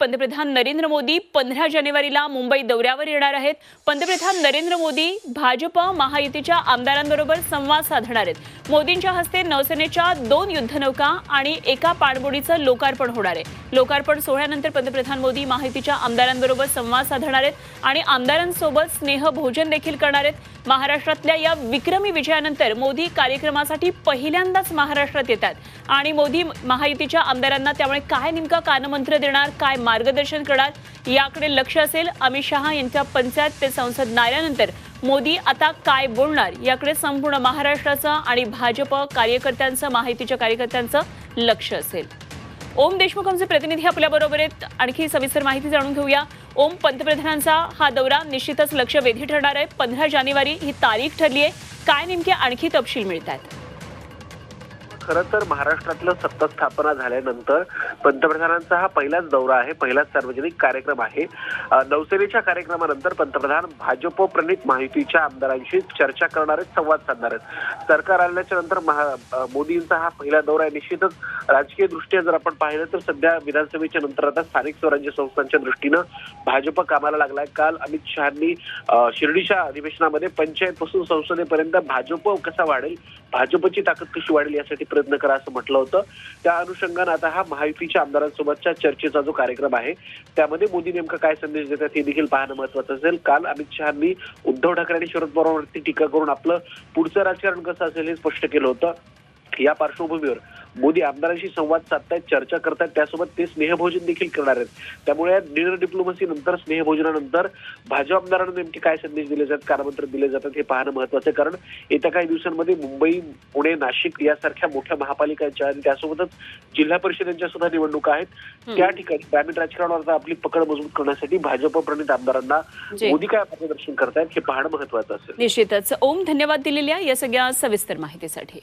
पंतप्रधान नरेंद्र मोदी 15 जानेवारीला मुंबई दौऱ्यावर येणार आहेत। पंतप्रधान नरेंद्र मोदी भाजप महायुतीच्या आमदारांबरोबर संवाद साधणार आहेत। मोदींच्या हस्ते नौसेनेच्या 2 युद्धनौका आणि एका पाणबुडीचं लोकार्पण होणार आहे। लोकार्पण सोहळ्यानंतर पंतप्रधान मोदी महायुतीच्या आमदारांबरोबर संवाद साधणार आहेत आणि आमदारांसोबत स्नेहभोजन देखील करणार आहेत। महाराष्ट्रातल्या या विक्रमी विजयानंतर मोदी कार्यक्रमासाठी पहिल्यांदाच महाराष्ट्रात येतात आणि मोदी महायुतीच्या आमदारांना त्यामुळे काय नेमका कानमंत्र देणार, काय मार्गदर्शन करणार याकडे लक्ष असेल। अमित शहा यांच्या पंचायत ते संसद नाऱ्यानंतर मोदी आता काय बोलणार याकडे संपूर्ण महाराष्ट्राचं आणि भाजप कार्यकर्त्यांचं, महायुतीच्या कार्यकर्त्यांचं लक्ष असेल। ओम देशमुख आमचे प्रतिनिधी आपल्या बरोबर आहेत, आणखी सविस्तर माहिती जाणून घेऊया। ओम, पंतप्रधानांचा हा दौरा निश्चितच लक्ष वेधी ठरणार आहे। 15 जानेवारी ही तारीख ठरली आहे, काय नेमके आणखी तपशील मिळतात? खरं तर महाराष्ट्रातलं सत्ता स्थापना झाल्यानंतर पंतप्रधानांचा हा पहिलाच दौरा आहे, पहिलाच सार्वजनिक कार्यक्रम आहे। नौसेनेच्या कार्यक्रमानंतर पंतप्रधान भाजप प्रणित महायुतीच्या आमदारांशी चर्चा करणार आहेत, संवाद साधणार आहेत। सरकार आल्याच्या नंतर मोदींचा हा पहिला दौरा आहे। निश्चितच राजकीय दृष्ट्या जर आपण पाहिलं तर सध्या विधानसभेच्या नंतर आता स्थानिक स्वराज्य संस्थांच्या दृष्टीनं भाजप कामाला लागलाय। काल अमित शहांनी शिर्डीच्या अधिवेशनामध्ये पंचायतपासून संसदेपर्यंत भाजप कसा वाढेल, भाजपची ताकद कशी वाढेल यासाठी प्रयत्न करा असं म्हटलं होतं। त्या अनुषंगाने आता हा महायुतीच्या आमदारांसोबतच्या चर्चेचा जो कार्यक्रम आहे त्यामध्ये मोदी नेमका काय संदेश देतात हे देखील पाहणं महत्त्वाचं असेल। काल अमित शहांनी उद्धव ठाकरे आणि शरद पवारांवरती टीका करून आपलं पुढचं राजकारण कसं असेल हे स्पष्ट केलं होतं। या पार्श्वभूमीवर मोदी आमदारांशी संवाद साधतायत, चर्चा करतायत, त्यासोबत ते स्नेहभोजन देखील करणार आहेत। त्यामुळे डिनर डिप्लोमसी नंतर, स्नेहभोजनानंतर भाजप आमदारांना नेमके काय संदेश दिले जातात, कानमंत्र दिले जातात हे पाहणं महत्त्वाचं आहे। कारण येत्या काही दिवसांमध्ये मुंबई, पुणे, नाशिक यासारख्या मोठ्या महापालिकांच्या आणि त्यासोबतच जिल्हा परिषदांच्या सुद्धा निवडणुका आहेत। त्या ठिकाणी ग्रामीण राजकारणावर आपली पकड मजबूत करण्यासाठी भाजप प्रणित आमदारांना मोदी काय मार्गदर्शन करतायत हे पाहणं महत्त्वाचं असेल। निश्चितच। ओम, धन्यवाद दिलेल्या या सगळ्या सविस्तर माहितीसाठी।